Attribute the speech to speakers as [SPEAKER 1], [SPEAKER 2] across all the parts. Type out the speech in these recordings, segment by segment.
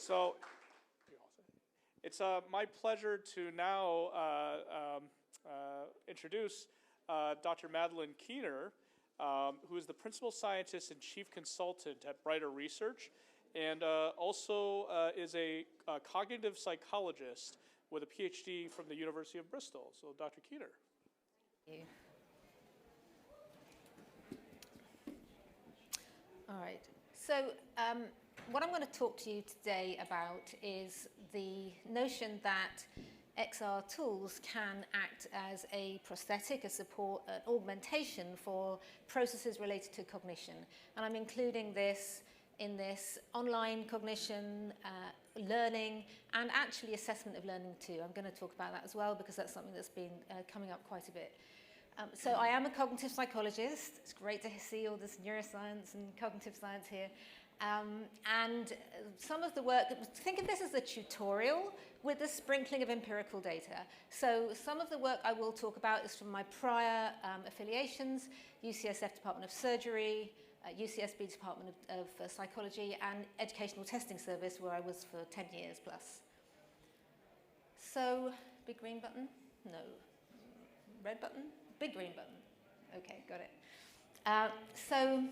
[SPEAKER 1] So it's my pleasure to now introduce Dr. Madeline Keehner, who is the principal scientist and chief consultant at Brighter Research, and also is a cognitive psychologist with a PhD from the University of Bristol. So, Dr. Keehner.
[SPEAKER 2] Thank you. All right. So what I'm going to talk to you today about is the notion that XR tools can act as a prosthetic, a support, an augmentation for processes related to cognition. And I'm including this in this online cognition, learning, and actually assessment of learning too. I'm going to talk about that as well because that's something that's been coming up quite a bit. So I am a cognitive psychologist. It's great to see all this neuroscience and cognitive science here. And some of the work, think of this as a tutorial with a sprinkling of empirical data. So some of the work I will talk about is from my prior affiliations, UCSF Department of Surgery, UCSB Department of Psychology, and Educational Testing Service, where I was for 10 years plus. So, big green button? No. Red button? Big green button. Okay, got it. So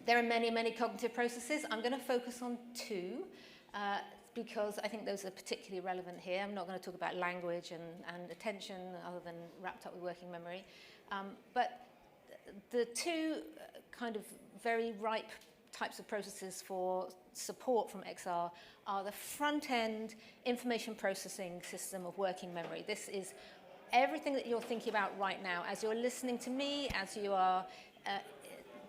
[SPEAKER 2] there are many, many cognitive processes. I'm going to focus on two because I think those are particularly relevant here. I'm not going to talk about language and attention other than wrapped up with working memory. But the two kind of very ripe types of processes for support from XR are the front-end information processing system of working memory. This is everything that you're thinking about right now, as you're listening to me, as you are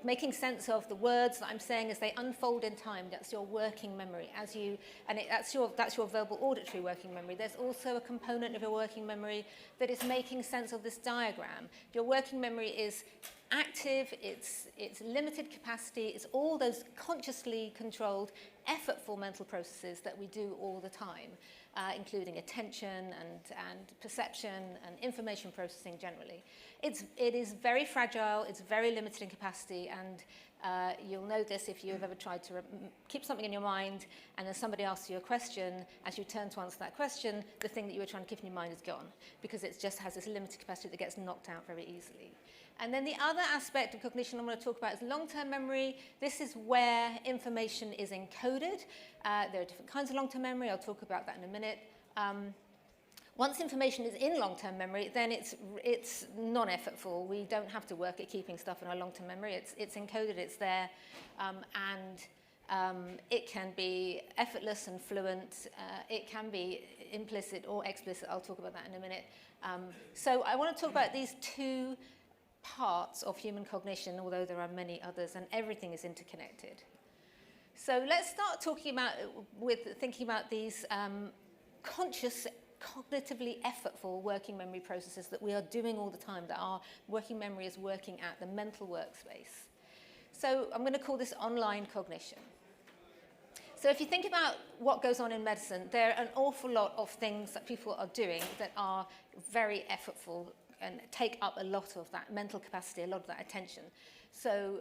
[SPEAKER 2] making sense of the words that I'm saying as they unfold in time. That's your working memory. That's your verbal auditory working memory. There's also a component of your working memory that is making sense of this diagram. Your working memory is active, it's limited capacity, it's all those consciously controlled, effortful mental processes that we do all the time, including attention and perception and information processing generally. It is very fragile, it's very limited in capacity, and you'll know this if you've ever tried to keep something in your mind and then somebody asks you a question. As you turn to answer that question, the thing that you were trying to keep in your mind is gone because it just has this limited capacity that gets knocked out very easily. And then the other aspect of cognition I'm going to talk about is long-term memory. This is where information is encoded. There are different kinds of long-term memory. I'll talk about that in a minute. Once information is in long-term memory, then it's non-effortful. We don't have to work at keeping stuff in our long-term memory. It's encoded, it's there, and it can be effortless and fluent. It can be implicit or explicit. I'll talk about that in a minute. So I want to talk about these two parts of human cognition, although there are many others, and everything is interconnected. So let's start thinking about these conscious, cognitively effortful working memory processes that we are doing all the time, that our working memory is working at, the mental workspace. So I'm going to call this online cognition. So if you think about what goes on in medicine, there are an awful lot of things that people are doing that are very effortful and take up a lot of that mental capacity, a lot of that attention. So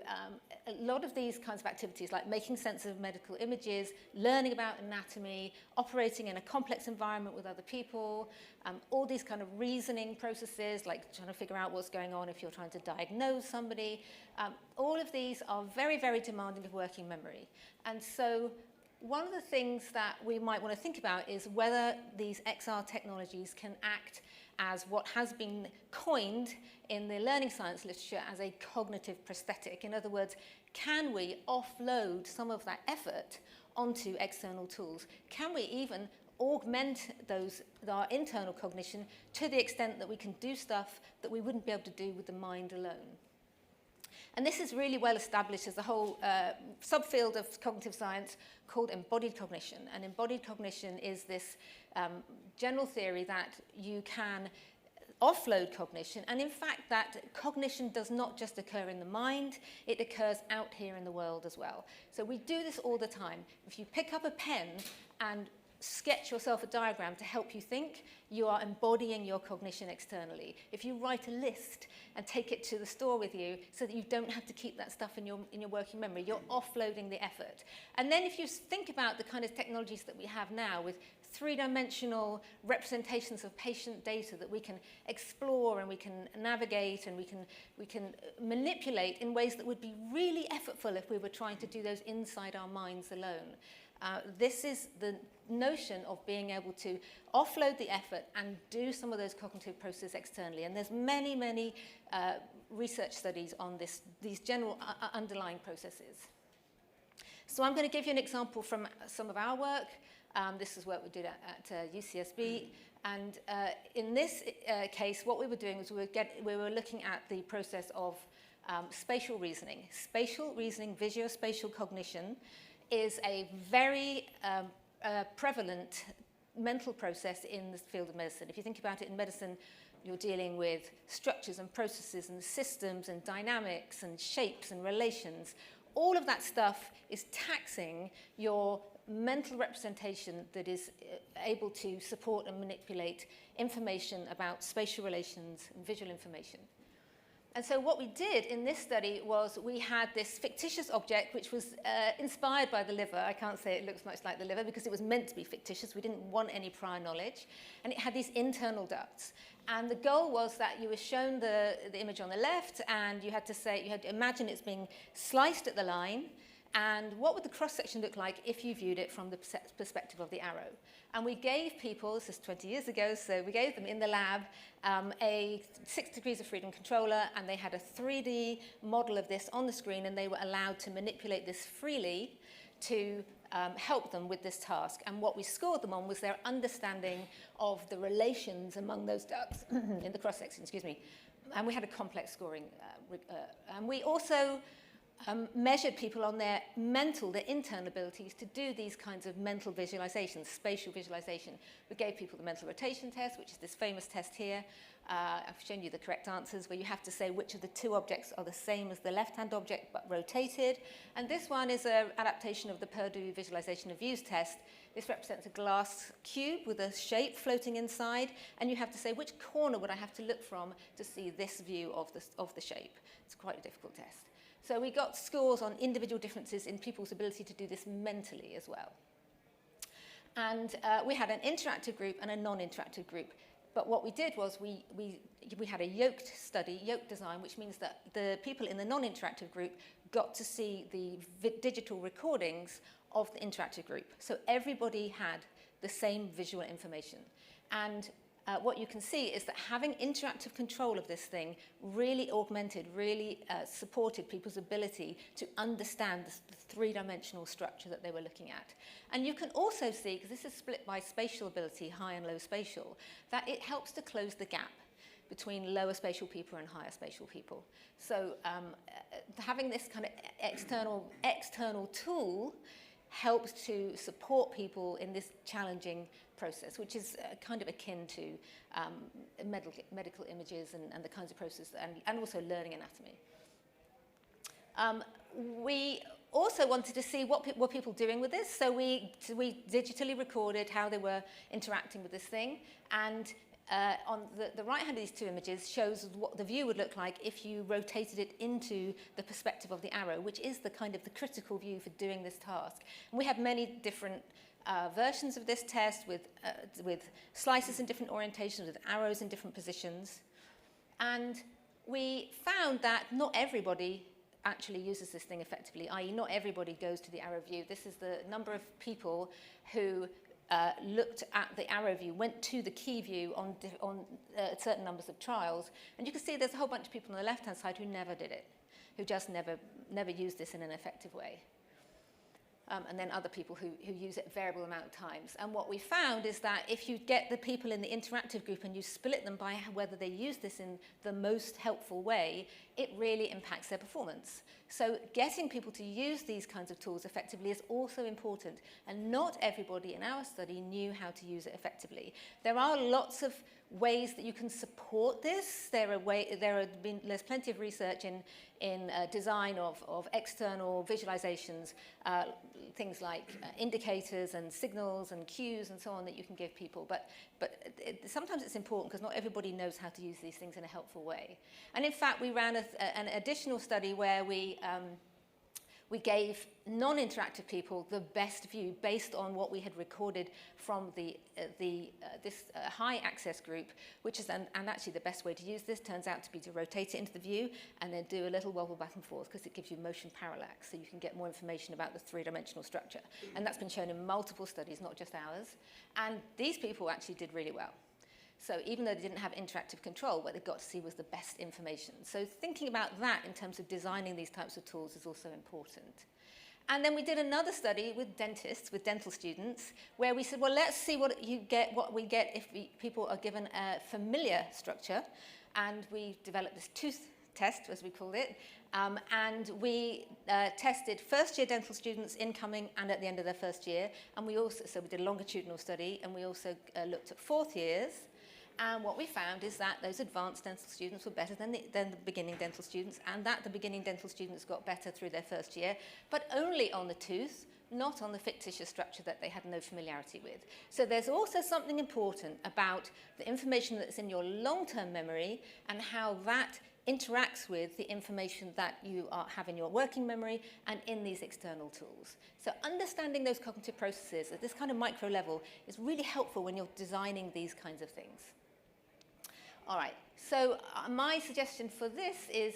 [SPEAKER 2] a lot of these kinds of activities, like making sense of medical images, learning about anatomy, operating in a complex environment with other people, all these kind of reasoning processes, like trying to figure out what's going on if you're trying to diagnose somebody, all of these are very, very demanding of working memory. And so one of the things that we might want to think about is whether these XR technologies can act as what has been coined in the learning science literature as a cognitive prosthetic. In other words, can we offload some of that effort onto external tools? Can we even augment our internal cognition to the extent that we can do stuff that we wouldn't be able to do with the mind alone? And this is really well established as a whole subfield of cognitive science called embodied cognition. And embodied cognition is this general theory that you can offload cognition, and in fact that cognition does not just occur in the mind, it occurs out here in the world as well. So we do this all the time. If you pick up a pen and sketch yourself a diagram to help you think, you are embodying your cognition externally. If you write a list and take it to the store with you so that you don't have to keep that stuff in your working memory, you're offloading the effort. And then if you think about the kind of technologies that we have now with three-dimensional representations of patient data that we can explore and we can navigate and we can manipulate in ways that would be really effortful if we were trying to do those inside our minds alone. This is the notion of being able to offload the effort and do some of those cognitive processes externally. And there's many, many research studies on these general underlying processes. So I'm going to give you an example from some of our work. This is work we did at UCSB. And in this case, what we were doing was we were looking at the process of spatial reasoning. Spatial reasoning, visuospatial cognition, is a very prevalent mental process in the field of medicine. If you think about it in medicine, you're dealing with structures and processes and systems and dynamics and shapes and relations. All of that stuff is taxing your mental representation that is able to support and manipulate information about spatial relations and visual information. And so what we did in this study was we had this fictitious object which was inspired by the liver. I can't say it looks much like the liver because it was meant to be fictitious. We didn't want any prior knowledge. And it had these internal ducts. And the goal was that you were shown the image on the left and you had to imagine it's being sliced at the line. And what would the cross-section look like if you viewed it from the perspective of the arrow? And we gave people, this is 20 years ago, so we gave them in the lab a 6 degrees of freedom controller, and they had a 3D model of this on the screen, and they were allowed to manipulate this freely to help them with this task. And what we scored them on was their understanding of the relations among those ducts in the cross-section, excuse me. And we had a complex scoring. And we also measured people on their internal abilities to do these kinds of mental visualizations, spatial visualization. We gave people the mental rotation test, which is this famous test here. I've shown you the correct answers, where you have to say which of the two objects are the same as the left-hand object but rotated. And this one is an adaptation of the Purdue visualization of views test. This represents a glass cube with a shape floating inside, and you have to say which corner would I have to look from to see this view of the shape. It's quite a difficult test. So we got scores on individual differences in people's ability to do this mentally as well. And we had an interactive group and a non-interactive group. But what we did was we had a yoked study, yoked design, which means that the people in the non-interactive group got to see the digital recordings of the interactive group. So everybody had the same visual information. And what you can see is that having interactive control of this thing really augmented, really supported people's ability to understand the three-dimensional structure that they were looking at. And you can also see, because this is split by spatial ability, high and low spatial, that it helps to close the gap between lower spatial people and higher spatial people. So having this kind of external tool helps to support people in this challenging process, which is kind of akin to medical images and the kinds of processes, and also learning anatomy. We also wanted to see what were people doing with this, so we digitally recorded how they were interacting with this thing, and on the right hand of these two images shows what the view would look like if you rotated it into the perspective of the arrow, which is the kind of the critical view for doing this task. And we have many different versions of this test with slices in different orientations, with arrows in different positions. And we found that not everybody actually uses this thing effectively, i.e. not everybody goes to the arrow view. This is the number of people who looked at the arrow view, went to the key view on certain numbers of trials. And you can see there's a whole bunch of people on the left-hand side who never did it, who just never used this in an effective way. And then other people who use it a variable amount of times. And what we found is that if you get the people in the interactive group and you split them by whether they use this in the most helpful way, it really impacts their performance. So getting people to use these kinds of tools effectively is also important. And not everybody in our study knew how to use it effectively. There are lots of ways that you can support this. There's plenty of research in design of external visualizations, things like indicators and signals and cues and so on that you can give people. But sometimes it's important because not everybody knows how to use these things in a helpful way. And in fact, we ran an additional study where we gave non-interactive people the best view based on what we had recorded from this high access group, which is, and actually the best way to use this turns out to be to rotate it into the view and then do a little wobble back and forth because it gives you motion parallax, so you can get more information about the three-dimensional structure. And that's been shown in multiple studies, not just ours. And these people actually did really well. So even though they didn't have interactive control, what they got to see was the best information. So thinking about that in terms of designing these types of tools is also important. And then we did another study with dentists, with dental students, where we said, well, let's see what we get if people are given a familiar structure. And we developed this tooth test, as we called it. And we tested first-year dental students incoming and at the end of their first year. And we did a longitudinal study, and we also looked at fourth years. And what we found is that those advanced dental students were better than the beginning dental students, and that the beginning dental students got better through their first year, but only on the tooth, not on the fictitious structure that they had no familiarity with. So there's also something important about the information that's in your long-term memory and how that interacts with the information that you have in your working memory and in these external tools. So understanding those cognitive processes at this kind of micro level is really helpful when you're designing these kinds of things. All right, so my suggestion for this is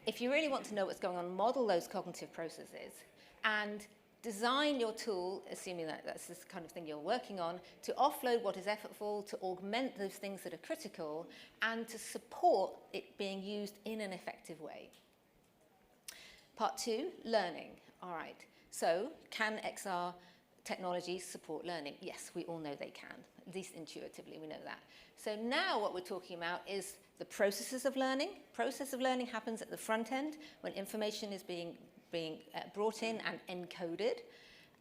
[SPEAKER 2] if you really want to know what's going on, model those cognitive processes and design your tool, assuming that that's this kind of thing you're working on, to offload what is effortful, to augment those things that are critical, and to support it being used in an effective way. Part 2, learning. All right, so can XR technologies support learning? Yes, we all know they can, at least intuitively we know that. So now what we're talking about is the processes of learning. Process of learning happens at the front end when information is being brought in and encoded,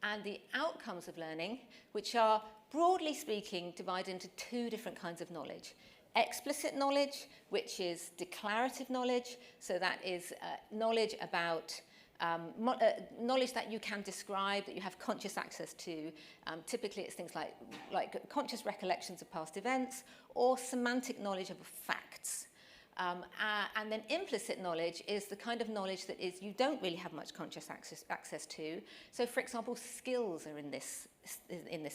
[SPEAKER 2] and the outcomes of learning, which are, broadly speaking, divided into two different kinds of knowledge. Explicit knowledge, which is declarative knowledge, so that is knowledge about knowledge that you can describe, that you have conscious access to. Typically it's things like conscious recollections of past events or semantic knowledge of facts. And then implicit knowledge is the kind of knowledge that is you don't really have much conscious access to. So for example, skills are in this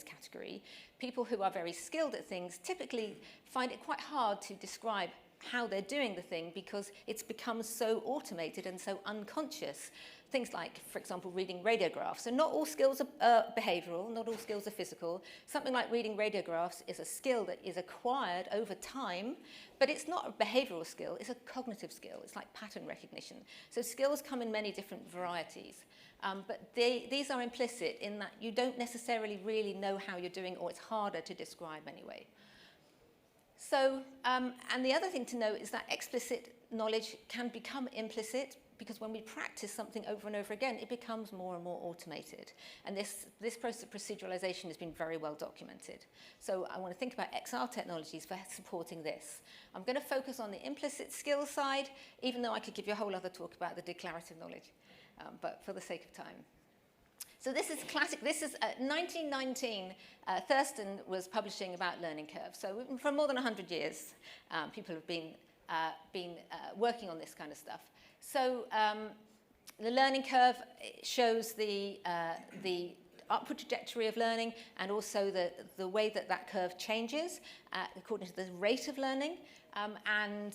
[SPEAKER 2] category. People who are very skilled at things typically find it quite hard to describe how they're doing the thing because it's become so automated and so unconscious. Things like, for example, reading radiographs. So not all skills are behavioral, not all skills are physical. Something like reading radiographs is a skill that is acquired over time, but it's not a behavioral skill, it's a cognitive skill. It's like pattern recognition. So skills come in many different varieties. But these are implicit in that you don't necessarily really know how you're doing, or it's harder to describe anyway. So, and the other thing to know is that explicit knowledge can become implicit because when we practice something over and over again, it becomes more and more automated. And this process of proceduralization has been very well documented. So I want to think about XR technologies for supporting this. I'm going to focus on the implicit skill side, even though I could give you a whole other talk about the declarative knowledge, but for the sake of time. So this is classic. This is 1919. Thurston was publishing about learning curves. So for more than 100 years, people have been working on this kind of stuff. So the learning curve shows the upward trajectory of learning and also the way that curve changes according to the rate of learning. And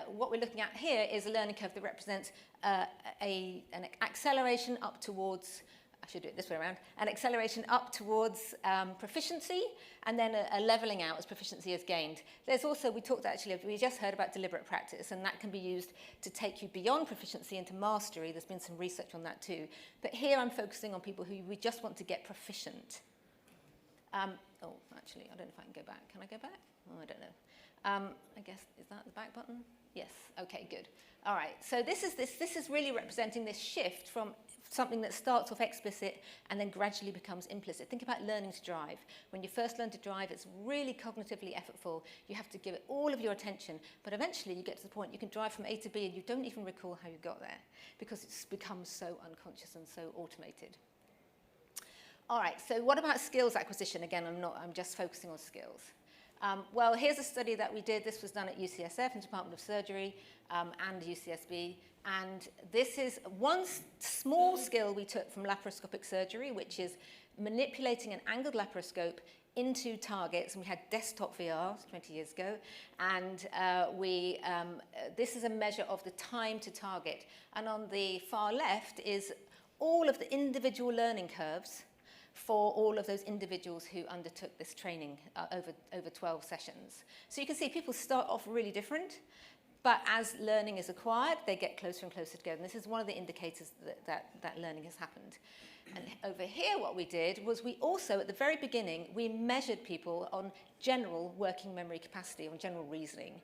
[SPEAKER 2] what we're looking at here is a learning curve that represents an acceleration up towards, I should do it this way around, an acceleration up towards proficiency, and then a leveling out as proficiency is gained. There's also, we just heard about deliberate practice, and that can be used to take you beyond proficiency into mastery. There's been some research on that too. But here I'm focusing on people who we just want to get proficient. Oh, actually, I don't know if I can go back. Can I go back? Oh, I don't know. I guess, is that the back button? Yes, okay, good. All right, so this is really representing this shift from something that starts off explicit and then gradually becomes implicit. Think about learning to drive. When you first learn to drive, it's really cognitively effortful. You have to give it all of your attention, but eventually you get to the point you can drive from A to B and you don't even recall how you got there because it's become so unconscious and so automated. All right, so what about skills acquisition? Again, I'm just focusing on skills. Well, here's a study that we did. This was done at UCSF, in the Department of Surgery, and UCSB. And this is one small skill we took from laparoscopic surgery, which is manipulating an angled laparoscope into targets. And we had desktop VR 20 years ago. And this is a measure of the time to target. And on the far left is all of the individual learning curves for all of those individuals who undertook this training over 12 sessions. So you can see people start off really different, but as learning is acquired, they get closer and closer together. And this is one of the indicators that learning has happened. And over here, what we did was we also, at the very beginning, we measured people on general working memory capacity, on general reasoning.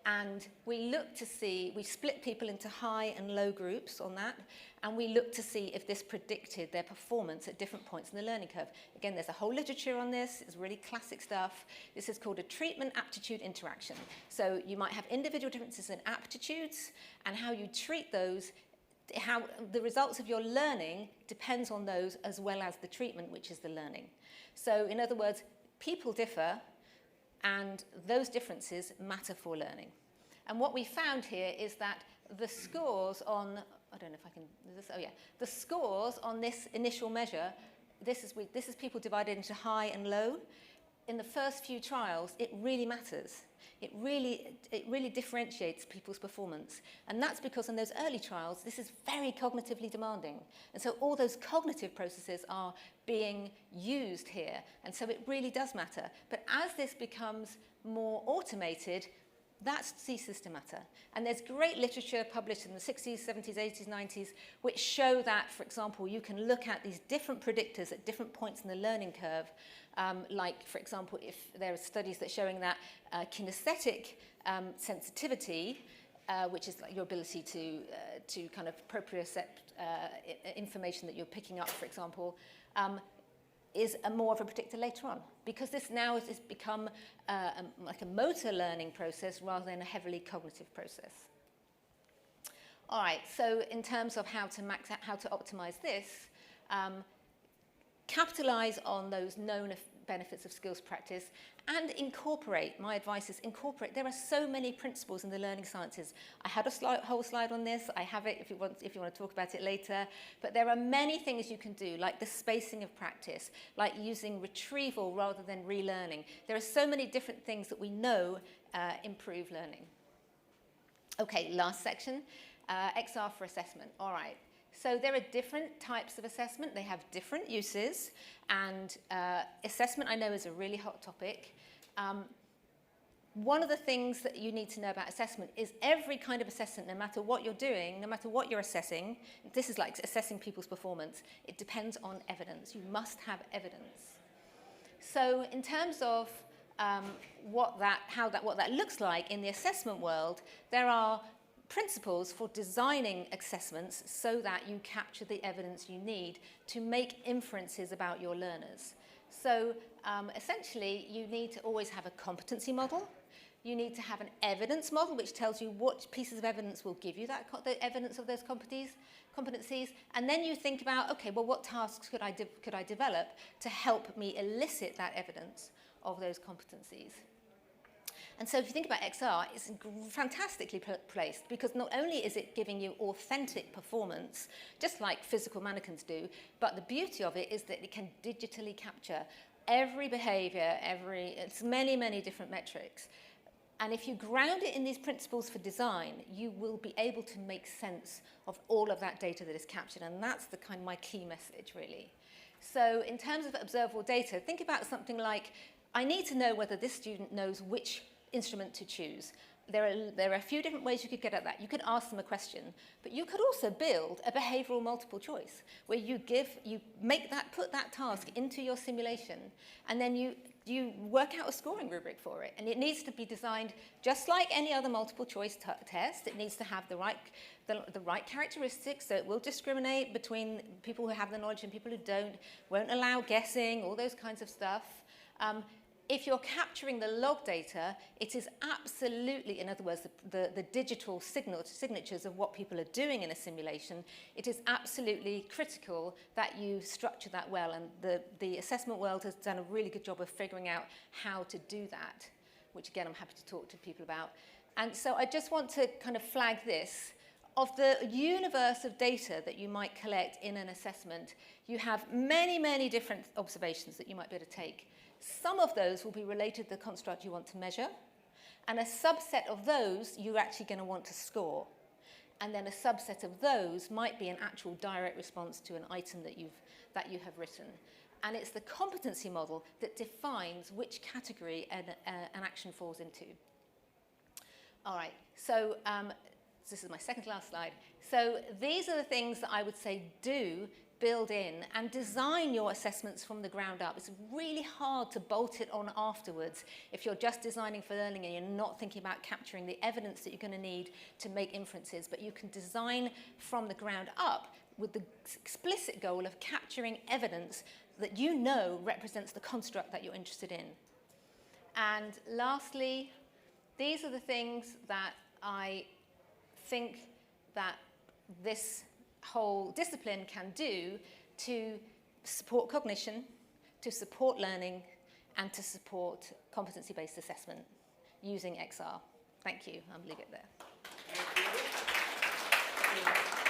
[SPEAKER 2] And we looked to see, we split people into high and low groups on that, and we looked to see if this predicted their performance at different points in the learning curve. Again, there's a whole literature on this. It's really classic stuff. This is called a treatment aptitude interaction. So you might have individual differences in aptitudes, and how you treat those, how the results of your learning depends on those as well as the treatment, which is the learning. So in other words, people differ, and those differences matter for learning. And what we found here is that the scores on, I don't know if I can, the scores on this initial measure, this is people divided into high and low. In the first few trials, it really matters. It really differentiates people's performance. And that's because in those early trials, this is very cognitively demanding. And so all those cognitive processes are being used here. And so it really does matter. But as this becomes more automated, that ceases to matter. And there's great literature published in the 60s, 70s, 80s, 90s, which show that, for example, you can look at these different predictors at different points in the learning curve. Like, for example, if there are studies that are showing that kinesthetic sensitivity, which is like your ability to kind of propriocept information that you're picking up, for example, is more of a predictor later on, because this now has become like a motor learning process rather than a heavily cognitive process. All right, so in terms of how to optimize this, capitalize on those known benefits of skills practice and incorporate. My advice is incorporate. There are so many principles in the learning sciences. I had a whole slide on this. I have it if you want to talk about it later. But there are many things you can do, like the spacing of practice, like using retrieval rather than relearning. There are so many different things that we know improve learning. Okay, last section, XR for assessment. All right. So there are different types of assessment. They have different uses. And assessment, I know, is a really hot topic. One of the things that you need to know about assessment is every kind of assessment, no matter what you're doing, no matter what you're assessing, this is like assessing people's performance, it depends on evidence. You must have evidence. So in terms of what that looks like in the assessment world, there are principles for designing assessments so that you capture the evidence you need to make inferences about your learners. So essentially, you need to always have a competency model. You need to have an evidence model, which tells you what pieces of evidence will give you the evidence of those competencies. And then you think about, okay, well, what tasks could I develop to help me elicit that evidence of those competencies? And so if you think about XR, it's fantastically placed, because not only is it giving you authentic performance, just like physical mannequins do, but the beauty of it is that it can digitally capture every behavior, it's many, many different metrics. And if you ground it in these principles for design, you will be able to make sense of all of that data that is captured. And that's my key message, really. So in terms of observable data, think about something like, I need to know whether this student knows which instrument to choose. There are a few different ways you could get at that. You could ask them a question, but you could also build a behavioral multiple choice where you put that task into your simulation, and then you work out a scoring rubric for it. And it needs to be designed just like any other multiple choice test. It needs to have the right characteristics, so it will discriminate between people who have the knowledge and people who don't, won't allow guessing, all those kinds of stuff. If you're capturing the log data, it is absolutely, in other words, the digital signatures of what people are doing in a simulation, it is absolutely critical that you structure that well. And the assessment world has done a really good job of figuring out how to do that, which again, I'm happy to talk to people about. And so I just want to kind of flag this. Of the universe of data that you might collect in an assessment, you have many, many different observations that you might be able to take. Some of those will be related to the construct you want to measure, and a subset of those you're actually going to want to score. And then a subset of those might be an actual direct response to an item that you have written. And it's the competency model that defines which category an action falls into. All right, so this is my second to last slide. So these are the things that I would say do build in and design your assessments from the ground up. It's really hard to bolt it on afterwards if you're just designing for learning and you're not thinking about capturing the evidence that you're going to need to make inferences. But you can design from the ground up with the explicit goal of capturing evidence that you know represents the construct that you're interested in. And lastly, these are the things that I think that this whole discipline can do to support cognition, to support learning, and to support competency-based assessment using XR. Thank you. I'll leave it there.
[SPEAKER 3] Thank you.